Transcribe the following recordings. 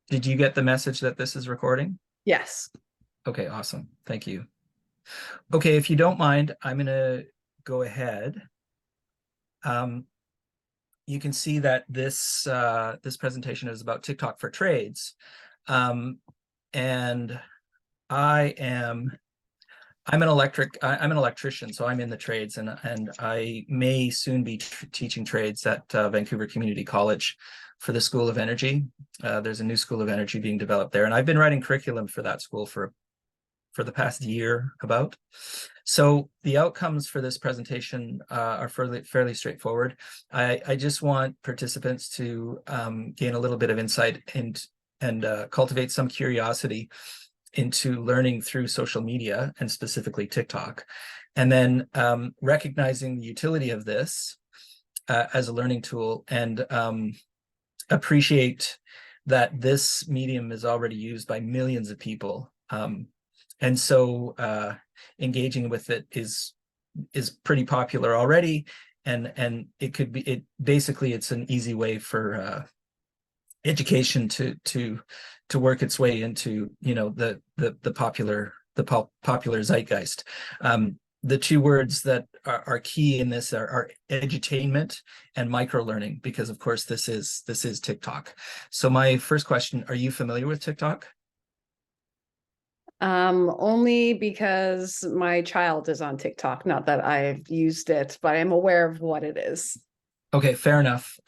Did you get the message that this is recording? Yes. Okay, awesome. Thank you. Okay, if you don't mind, I'm going to go ahead. You can see that this this presentation is about TikTok for trades, and I'm an electrician, so I'm in the trades, and I may soon be teaching trades at Vancouver Community College for the School of Energy. There's a new School of Energy being developed there, and I've been writing curriculum for that school for the past year about. So the outcomes for this presentation are fairly straightforward. I just want participants to gain a little bit of insight and cultivate some curiosity into learning through social media, and specifically TikTok, and then recognizing the utility of this as a learning tool, and appreciate that this medium is already used by millions of people. And so engaging with it is pretty popular already, and it basically it's an easy way for education to work its way into the popular zeitgeist. The two words that are key in this are edutainment and micro learning, because of course this is TikTok. So my first question: are you familiar with TikTok? Only because my child is on TikTok. Not that I've used it, but I'm aware of what it is. Okay, fair enough.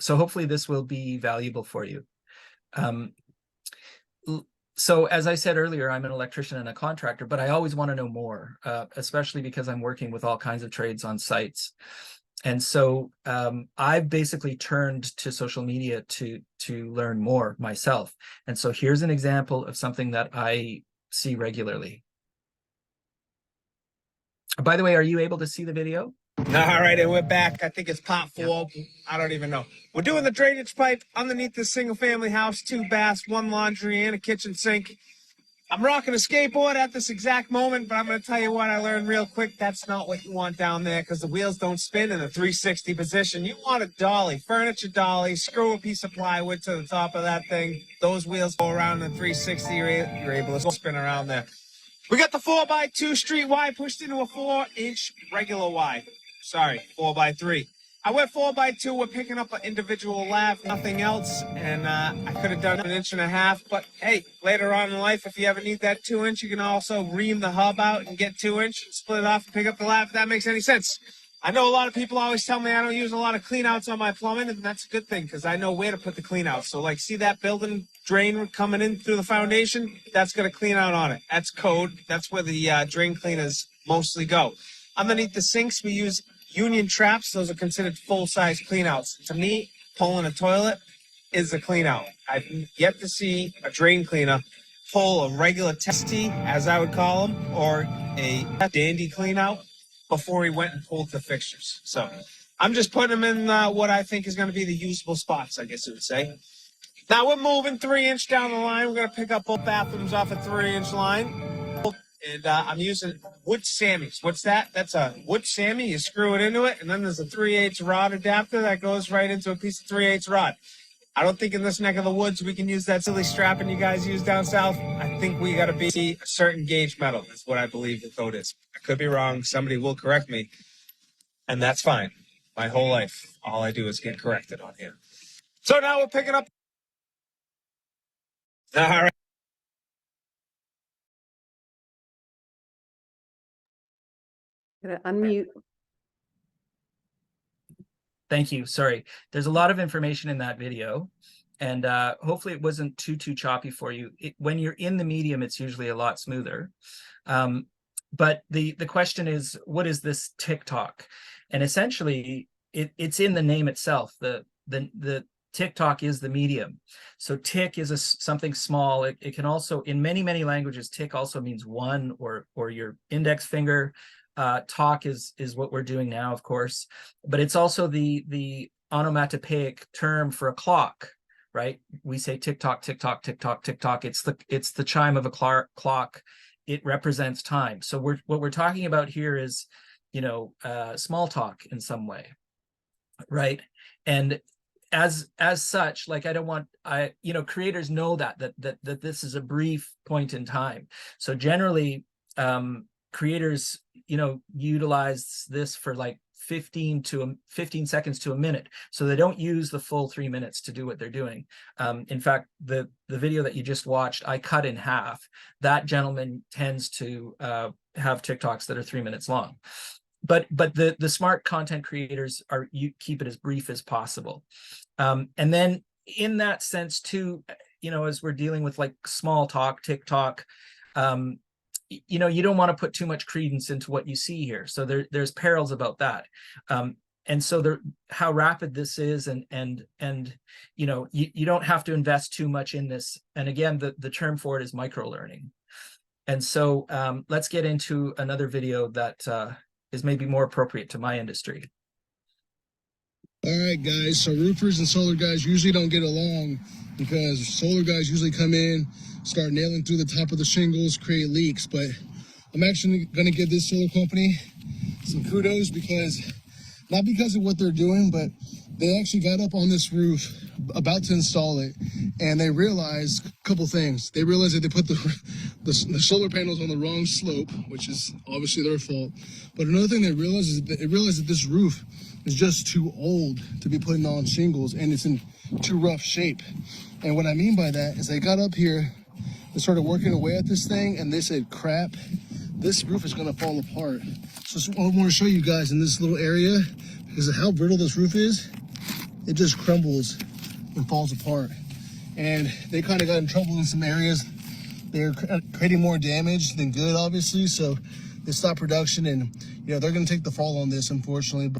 So hopefully this will be valuable for you. So as I said earlier, I'm an electrician and a contractor, but I always want to know more, especially because I'm working with all kinds of trades on sites. And so I've basically turned to social media to learn more myself. And so here's an example of something that I see regularly. By the way, are you able to see the video? All right, and we're back. I think it's part 4. Yep. I don't even know. We're doing the drainage pipe underneath this single-family house, 2 baths, 1 laundry, and a kitchen sink. I'm rocking a skateboard at this exact moment, but I'm going to tell you what I learned real quick. That's not what you want down there, because the wheels don't spin in a 360 position. You want a dolly, furniture dolly, screw a piece of plywood to the top of that thing. Those wheels go around in a 360. You're able to spin around there. We got the 4x2 street Y pushed into a 4-inch regular Y. Sorry, 4x3. I went 4x2. We're picking up an individual lap, nothing else. And I could have done 1.5 inches. But hey, later on in life, if you ever need that 2-inch, you can also ream the hub out and get 2-inch and split it off and pick up the lap, if that makes any sense. I know a lot of people always tell me I don't use a lot of cleanouts on my plumbing, and that's a good thing, because I know where to put the cleanouts. So, like, see that building drain coming in through the foundation? That's going to clean out on it. That's code. That's where the drain cleaners mostly go. Underneath the sinks, we use union traps. Those are considered full-size cleanouts. To me, pulling a toilet is a cleanout. I've yet to see a drain cleaner pull a regular testy, as I would call them, or a dandy cleanout before he went and pulled the fixtures. So I'm just putting them in what I think is going to be the usable spots, I guess you would say. Now we're moving 3-inch down the line. We're going to pick up both bathrooms off a 3-inch line. And I'm using wood Sammys. What's that? That's a wood Sammy. You screw it into it, and then there's a 3/8 rod adapter that goes right into a piece of 3/8 rod. I don't think in this neck of the woods we can use that silly strapping you guys use down south. I think we got to be a certain gauge metal. That's what I believe the code is. I could be wrong. Somebody will correct me, and that's fine. My whole life, all I do is get corrected on here. So now we're picking up. All right. Gonna unmute. Thank you. Sorry. There's a lot of information in that video, and hopefully it wasn't too choppy for you. When you're in the medium, it's usually a lot smoother. But the question is, what is this TikTok? And essentially, it's in the name itself. The TikTok is the medium. So tick is something small. It can also, in many languages, tick also means one or your index finger. Talk is what we're doing now, of course, but it's also the onomatopoeic term for a clock, right? We say tick tock, tick tock, tick tock, tick tock. It's the chime of a clock. It represents time. So what we're talking about here is, small talk in some way, right? And as such, like I don't want, creators know that this is a brief point in time. So generally, creators, utilize this for like 15 seconds to a minute. So they don't use the full 3 minutes to do what they're doing. In fact, the video that you just watched, I cut in half. That gentleman tends to have TikToks that are 3 minutes long. But the smart content creators you keep it as brief as possible. And then in that sense too, as we're dealing with like small talk, TikTok, you don't want to put too much credence into what you see here. So there's perils about that. And so how rapid this is, and you don't have to invest too much in this. And again, the term for it is micro learning. And so let's get into another video that is maybe more appropriate to my industry. All right, guys, so roofers and solar guys usually don't get along because solar guys usually come in, start nailing through the top of the shingles, create leaks. But I'm actually going to give this solar company some kudos, not because of what they're doing, but they actually got up on this roof about to install it, and they realized a couple things. They realized that they put the solar panels on the wrong slope, which is obviously their fault. But another thing they realized is that this roof is just too old to be putting on shingles, and it's in too rough shape. And what I mean by that is they got up here, they started working away at this thing, and they said, crap, this roof is gonna fall apart. So I want to show you guys in this little area, because of how brittle this roof is, it just crumbles and falls apart. And they kind of got in trouble in some areas. They're creating more damage than good, obviously, so they stopped production, and they're gonna take the fall on this, unfortunately.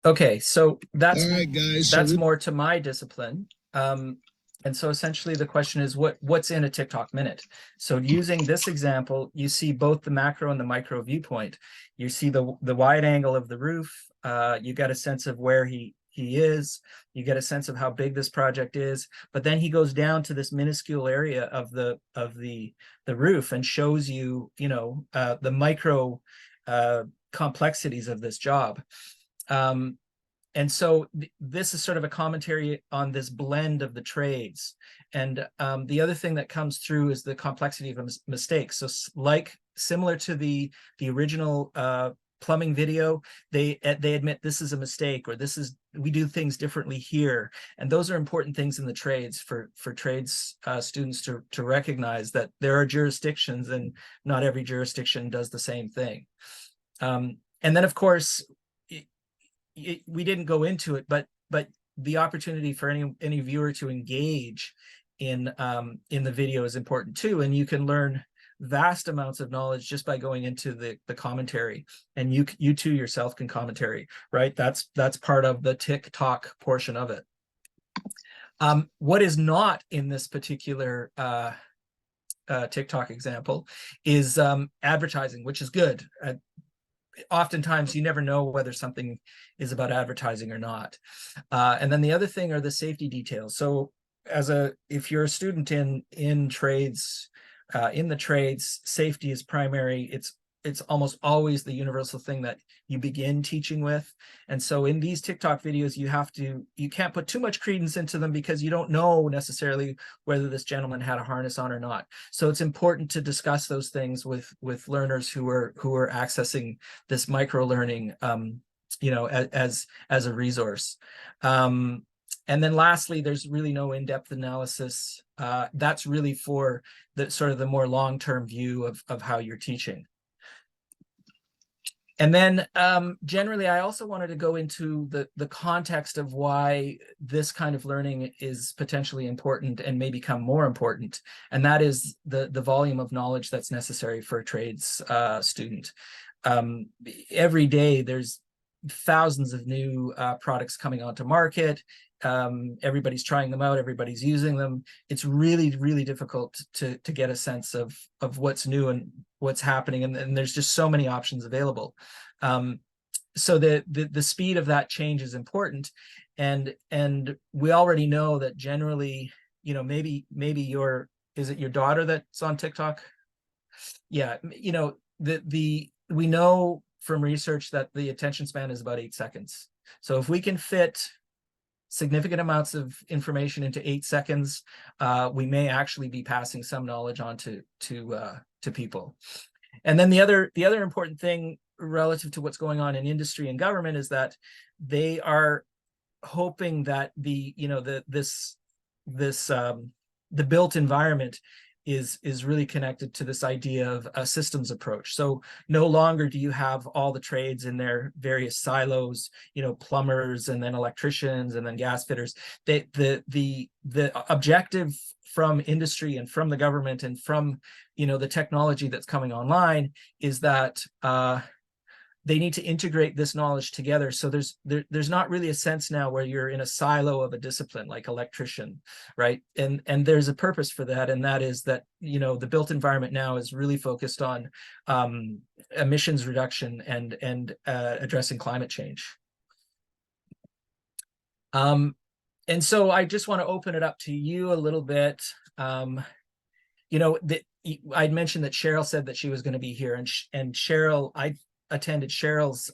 Okay, so that's all right, guys. That's more to my discipline. And so essentially the question is what's in a TikTok minute? So using this example, you see both the macro and the micro viewpoint. You see the wide angle of the roof. You get a sense of where he is. You get a sense of how big this project is. But then he goes down to this minuscule area of the roof and shows you, the micro complexities of this job. And so this is sort of a commentary on this blend of the trades. And the other thing that comes through is the complexity of mistakes. So similar to the original plumbing video, they admit this is a mistake, or we do things differently here. And those are important things in the trades for trades students to recognize that there are jurisdictions, and not every jurisdiction does the same thing. And then of course, we didn't go into it, but the opportunity for any viewer to engage in the video is important too, and you can learn vast amounts of knowledge just by going into the commentary, and you too yourself can commentary, right? That's part of the TikTok portion of it. What is not in this particular TikTok example is advertising, which is good. Oftentimes you never know whether something is about advertising or not. And then the other thing are the safety details. So if you're a student in trades, in the trades, safety is primary. It's almost always the universal thing that you begin teaching with. And so in these TikTok videos, you can't put too much credence into them, because you don't know necessarily whether this gentleman had a harness on or not. So it's important to discuss those things with learners who are accessing this micro learning, as a resource. And then lastly, there's really no in-depth analysis. That's really for the sort of the more long-term view of how you're teaching. And then generally, I also wanted to go into the context of why this kind of learning is potentially important and may become more important. And that is the volume of knowledge that's necessary for a trades student. Every day, there's thousands of new products coming onto market. Everybody's trying them out, everybody's using them. It's really, really difficult to get a sense of what's new and what's happening, and there's just so many options available. So the speed of that change is important, and we already know that generally, maybe is it your daughter that's on TikTok? Yeah, we know from research that the attention span is about 8 seconds. So if we can fit significant amounts of information into 8 seconds, we may actually be passing some knowledge on to people. And then the other important thing relative to what's going on in industry and government is that they are hoping that the built environment is really connected to this idea of a systems approach. So no longer do you have all the trades in their various silos, plumbers and then electricians and then gas fitters. The objective from industry and from the government and from the technology that's coming online is that they need to integrate this knowledge together. So there's not really a sense now where you're in a silo of a discipline like electrician, right? And there's a purpose for that, and that is that the built environment now is really focused on emissions reduction and addressing climate change. And so I just want to open it up to you a little bit. I'd mentioned that Cheryl said that she was going to be here, and Cheryl, I attended Cheryl's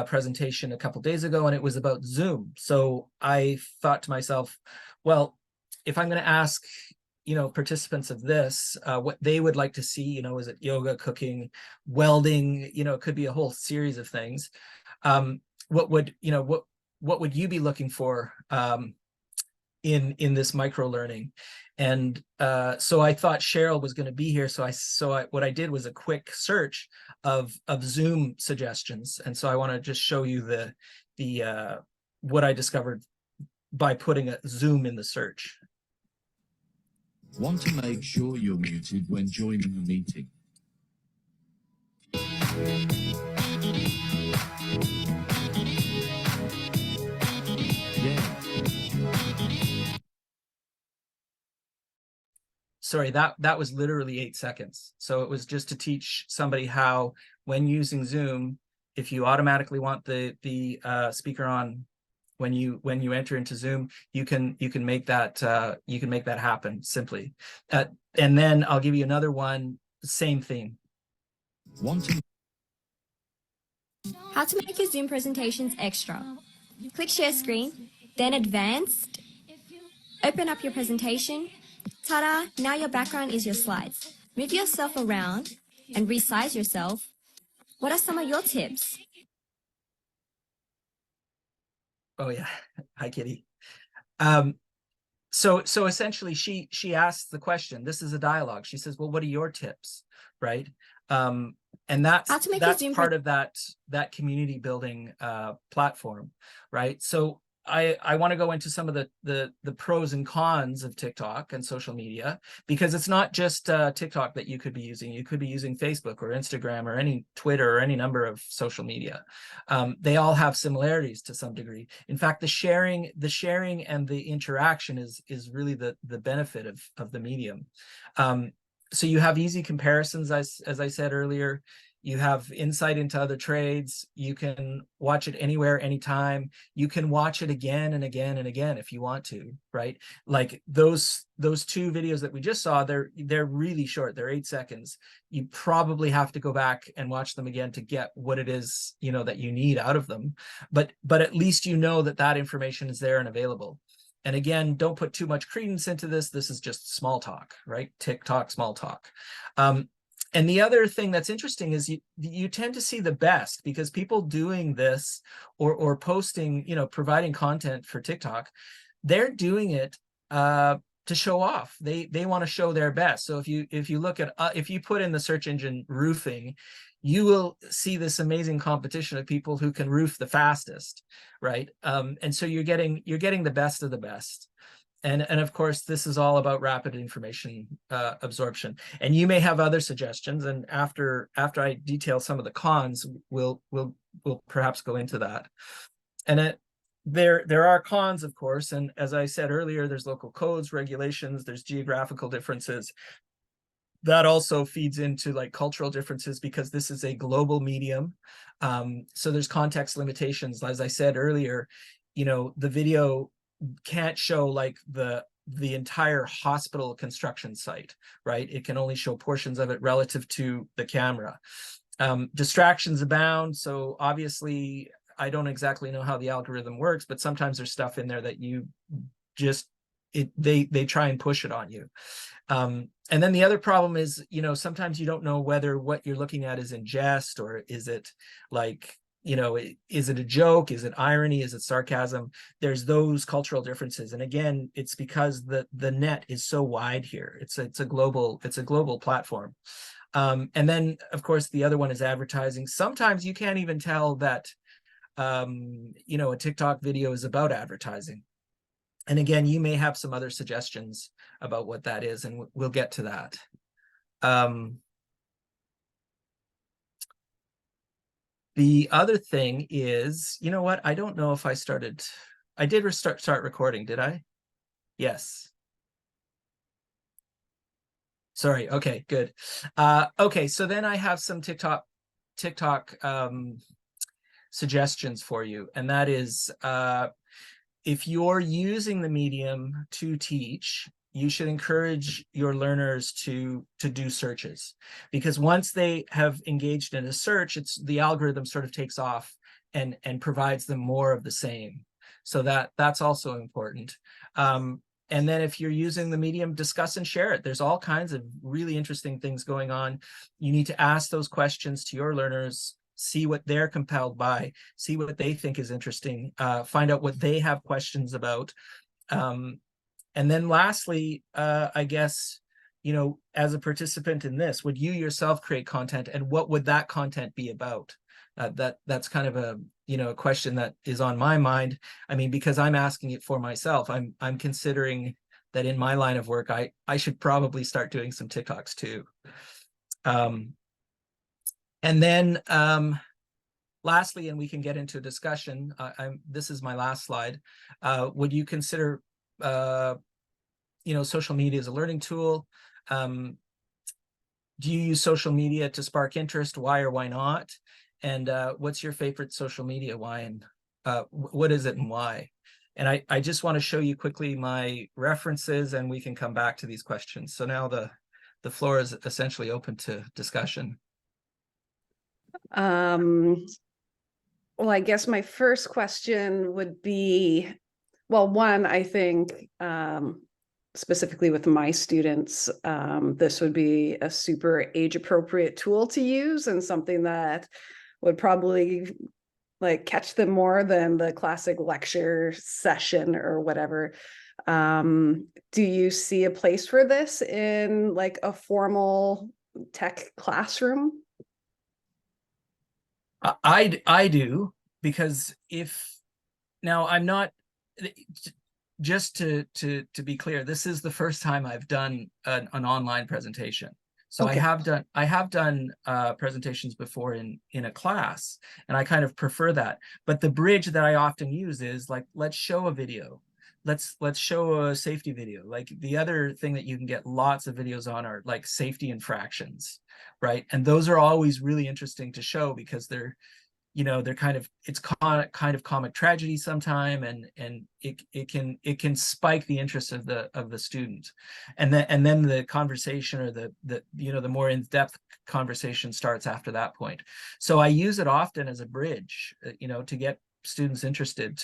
presentation a couple days ago, and it was about Zoom. So I thought to myself, well, if I'm going to ask participants of this what they would like to see, is it yoga, cooking, welding, it could be a whole series of things. What would you be looking for in this micro learning? And so I thought Cheryl was going to be here. So what I did was a quick search of Zoom suggestions. And so I want to just show you the what I discovered by putting a Zoom in the search. Want to make sure you're muted when joining the meeting. Sorry, that was literally 8 seconds. So it was just to teach somebody how, when using Zoom, if you automatically want the speaker on when you enter into Zoom, you can make that happen simply. And then I'll give you another one, same thing. How to make your Zoom presentations extra. Click share screen, then advanced. Open up your presentation. Ta-da! Now your background is your slides. Move yourself around and resize yourself. What are some of your tips? Oh yeah, hi Kitty. So essentially she asks the question. This is a dialogue. She says, well, what are your tips, right? And that's part of that community building platform, right? So I want to go into some of the pros and cons of TikTok and social media, because it's not just TikTok that you could be using. You could be using Facebook or Instagram or any Twitter or any number of social media. They all have similarities to some degree. In fact, the sharing and the interaction is really the benefit of the medium. So you have easy comparisons, as I said earlier. You have insight into other trades. You can watch it anywhere, anytime. You can watch it again and again and again if you want to, right? Like those two videos that we just saw, they're really short. They're 8 seconds. You probably have to go back and watch them again to get what it is, that you need out of them. But at least that information is there and available. And again, don't put too much credence into this. This is just small talk, right? TikTok small talk. And the other thing that's interesting is you tend to see the best, because people doing this or posting, providing content for TikTok, they're doing it to show off. They want to show their best. So if you look at if you put in the search engine roofing, you will see this amazing competition of people who can roof the fastest, right? And so you're getting the best of the best. And of course, this is all about rapid information absorption. And you may have other suggestions. And after I detail some of the cons, we'll perhaps go into that. And there are cons, of course. And as I said earlier, there's local codes, regulations, there's geographical differences. That also feeds into like cultural differences, because this is a global medium. So there's context limitations. As I said earlier, the video can't show like the entire hospital construction site, right? It can only show portions of it relative to the camera. Distractions abound. So obviously I don't exactly know how the algorithm works, but sometimes there's stuff in there that you just they try and push it on you. And then the other problem is, you know, sometimes you don't know whether what you're looking at is in jest, or is it like, you know, is it a joke? Is it irony? Is it sarcasm? There's those cultural differences. And again, it's because the net is so wide here. It's a global platform. And then of course, the other one is advertising. Sometimes you can't even tell that, you know, a TikTok video is about advertising. And again, you may have some other suggestions about what that is, and we'll get to that. The other thing is, you know what? I don't know if I did start recording, did I? Yes. Sorry. Okay, good. Okay, so then I have some TikTok suggestions for you, and that is, if you're using the medium to teach, you should encourage your learners to do searches, because once they have engaged in a search, the algorithm sort of takes off and provides them more of the same. So that's also important. And then if you're using the medium, discuss and share it. There's all kinds of really interesting things going on. You need to ask those questions to your learners, see what they're compelled by, see what they think is interesting, find out what they have questions about. And then lastly, I guess, you know, as a participant in this, would you yourself create content, and what would that content be about? That's kind of a, you know, a question that is on my mind. I mean, because I'm asking it for myself. I'm considering that in my line of work, I should probably start doing some TikToks too. And then lastly, and we can get into a discussion, this is my last slide. Would you consider, you know, social media as a learning tool? Do you use social media to spark interest? Why or why not? And what's your favorite social media? Why, and what is it and why? And I just want to show you quickly my references, and we can come back to these questions. So now the floor is essentially open to discussion. Well, I guess my first question would be, well, one, I think specifically with my students, this would be a super age-appropriate tool to use, and something that would probably like catch them more than the classic lecture session or whatever. Do you see a place for this in like a formal tech classroom? I do, because now I'm not, just to be clear, this is the first time I've done an online presentation. So okay. I have done presentations before in a class, and I kind of prefer that. But the bridge that I often use is like, let's show a video. Let's show a safety video. Like the other thing that you can get lots of videos on are like safety infractions, right? And those are always really interesting to show, because they're, you know, they're kind of, it's kind of comic tragedy sometime, and it can spike the interest of the student, and then the conversation, or the you know, the more in-depth conversation starts after that point. So I use it often as a bridge, you know, to get students interested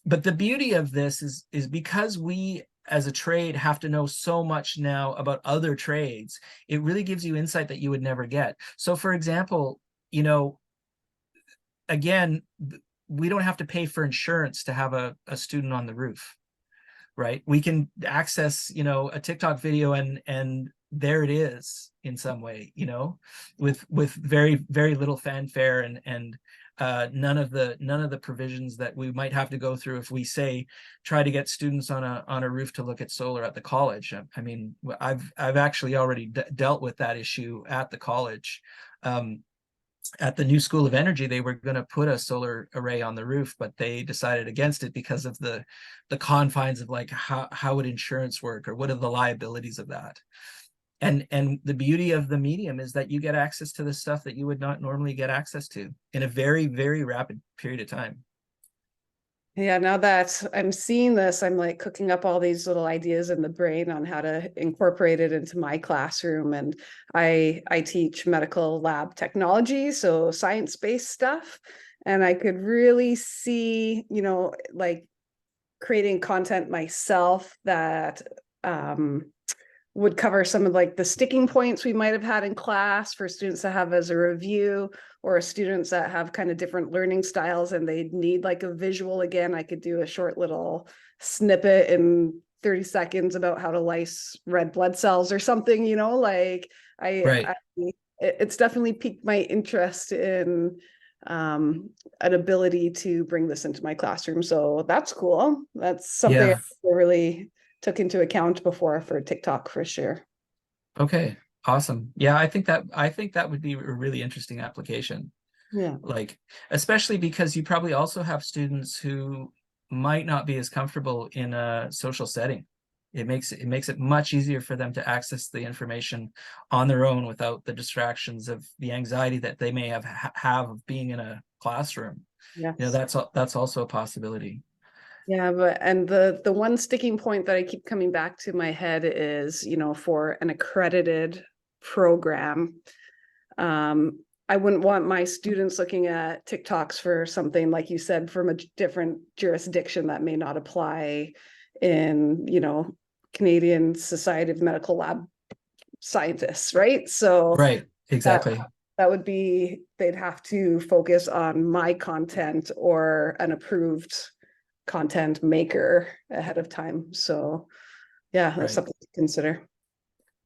but the beauty of this is because we as a trade have to know so much now about other trades, it really gives you insight that you would never get. So for example, you know, again, we don't have to pay for insurance to have a student on the roof, right? We can access, you know, a TikTok video, and there it is in some way, you know, with very, very little fanfare, and none of the provisions that we might have to go through if we say try to get students on a roof to look at solar at the college. I mean, I've actually already dealt with that issue at the college. At the new School of Energy, they were going to put a solar array on the roof, but they decided against it because of the confines of like how would insurance work, or what are the liabilities of that. And the beauty of the medium is that you get access to the stuff that you would not normally get access to in a very, very rapid period of time. Yeah, now that I'm seeing this, I'm like cooking up all these little ideas in the brain on how to incorporate it into my classroom. And I teach medical lab technology, so science-based stuff. And I could really see, like creating content myself that would cover some of like the sticking points we might have had in class for students to have as a review, or students that have kind of different learning styles and they need like a visual. Again, I could do a short little snippet in 30 seconds about how to lyse red blood cells or something, like Right. it's definitely piqued my interest in an ability to bring this into my classroom. So that's cool. That's something Yeah. I really took into account before for TikTok for sure. Okay. Awesome. Yeah, I think that would be a really interesting application. Yeah. Like, especially because you probably also have students who might not be as comfortable in a social setting. It makes it much easier for them to access the information on their own without the distractions of the anxiety that they may have of being in a classroom. Yes. That's also a possibility. Yeah, but and the one sticking point that I keep coming back to my head is, for an accredited program, I wouldn't want my students looking at TikToks for something, like you said, from a different jurisdiction that may not apply in, Canadian Society of Medical Lab Scientists, right? So Right. that Exactly. that would be, they'd have to focus on my content or an approved content maker ahead of time. So yeah, that's Right. something to consider.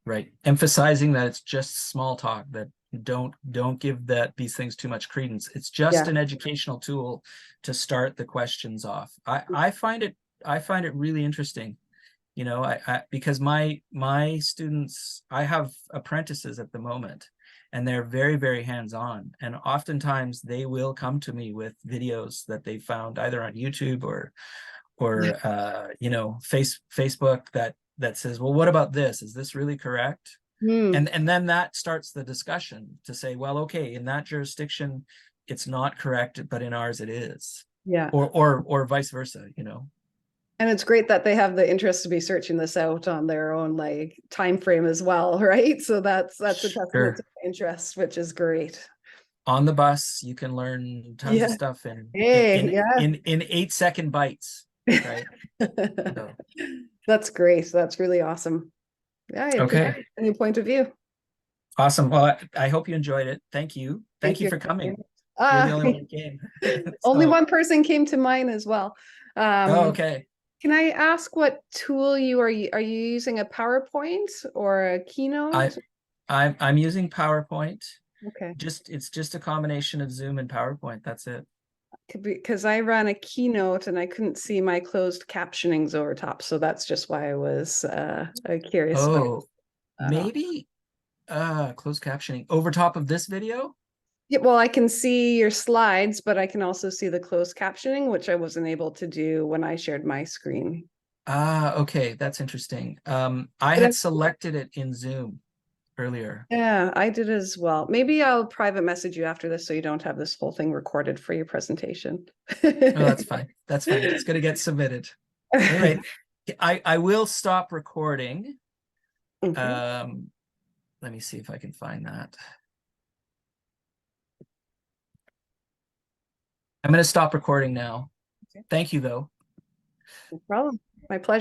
Right. Emphasizing that it's just small talk, that don't give these things too much credence. It's just Yeah. an educational tool to start the questions off. I find it really interesting. Because my students, I have apprentices at the moment, and they're very, very hands-on. And oftentimes they will come to me with videos that they found either on YouTube or Facebook that says, well, what about this? Is this really correct? Hmm. And then that starts the discussion to say, well, okay, in that jurisdiction, it's not correct, but in ours it is. Yeah. Or vice versa. And it's great that they have the interest to be searching this out on their own like time frame as well, right? So that's a testament to Sure. interest, which is great. On the bus, you can learn tons of Yeah. stuff in Hey, yeah. 8-second bites, right? So, That's great. That's really awesome. Yeah, I okay, appreciate any point of view. awesome. Well, I hope you enjoyed it. Thank you. Thank Thank you you. for coming. You're the only one who came. Only So, one person came to mind as well. oh, Um, okay. can I ask what tool are you using, a PowerPoint or a I Keynote? I'm using PowerPoint. Okay. It's just a combination of Zoom and PowerPoint. That's it. Because I ran a Keynote and I couldn't see my closed captionings over top, so that's just why I was curious about it. Oh, maybe closed captioning over top of this video. Yeah, well, I can see your slides, but I can also see the closed captioning, which I wasn't able to do when I shared my screen. Okay, that's interesting. I But had selected it in Zoom earlier. yeah, I did as well. Maybe I'll private message you after this so you don't have this whole thing recorded for your presentation. Oh, that's fine. That's fine. It's gonna get submitted. Anyway, I will stop recording. Okay. Let me see if I can find that. I'm gonna stop recording now. Okay. Thank you, though. No problem. My pleasure.